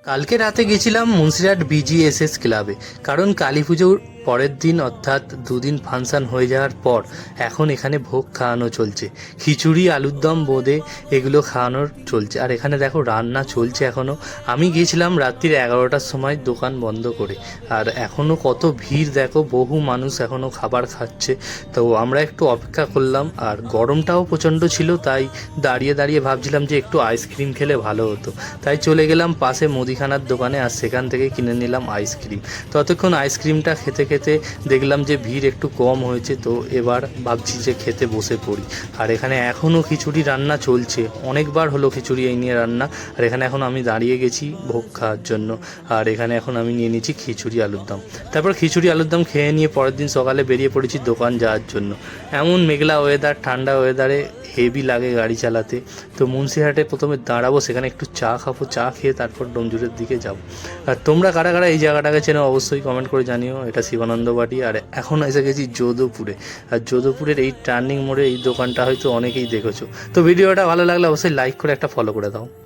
কালকে রাতে গেছিলাম মুন্সিরহাট বিজিএসএস ক্লাবে, কারণ কালী পুজোর পরের দিন অর্থাৎ দুদিন ফাংশন হয়ে যাওয়ার পর এখন এখানে ভোগ খাওয়ানো চলছে। খিচুড়ি, আলুর দম, বোঁদে এগুলো খাওয়ানোর চলছে। আর এখানে দেখো রান্না চলছে এখনও। আমি গিয়েছিলাম রাত্রির 11টার সময় দোকান বন্ধ করে, আর এখনও কত ভিড় দেখো, বহু মানুষ এখনও খাবার খাচ্ছে। তো আমরা একটু অপেক্ষা করলাম, আর গরমটাও প্রচণ্ড ছিল, তাই দাঁড়িয়ে দাঁড়িয়ে ভাবছিলাম যে একটু আইসক্রিম খেলে ভালো হতো। তাই চলে গেলাম পাশে মুদিখানার দোকানে, আর সেখান থেকে কিনে নিলাম আইসক্রিম। ততক্ষণ আইসক্রিমটা খেতে খেতে দেখলাম যে ভিড় একটু কম হয়েছে, তো এবার ভাবছি যে খেতে বসে পড়ি। আর এখানে এখনও খিচুড়ি রান্না চলছে, অনেকবার হলো খিচুড়ি এই নিয়ে রান্না। আর এখানে এখন আমি দাঁড়িয়ে গেছি ভোগ খাওয়ার জন্য, আর এখানে এখন আমি নিয়ে নিচ্ছি খিচুড়ি আলুর দম। তারপর খিচুড়ি আলুর দম খেয়ে নিয়ে পরের দিন সকালে বেরিয়ে পড়েছি দোকান যাওয়ার জন্য। এমন মেঘলা ওয়েদার, ঠান্ডা ওয়েদারে হেভি লাগে গাড়ি চালাতে। তো মুন্সিরহাটে প্রথমে দাঁড়াবো, সেখানে একটু চা খাবো, চা খেয়ে তারপর ডোমজুড়ের দিকে যাব। আর তোমরা কারা কারা এই জায়গাটাকে চেনো অবশ্যই কমেন্ট করে জানিও। এটা শিবানন্দ বাটি, আর এখন এসে গেছি যোধপুরে। আর যোধপুরের এই টার্নিং মোড়ে এই দোকানটা হয়তো অনেকেই দেখেছো। তো ভিডিওটা ভালো লাগলে অবশ্যই লাইক করে একটা ফলো করে দাও।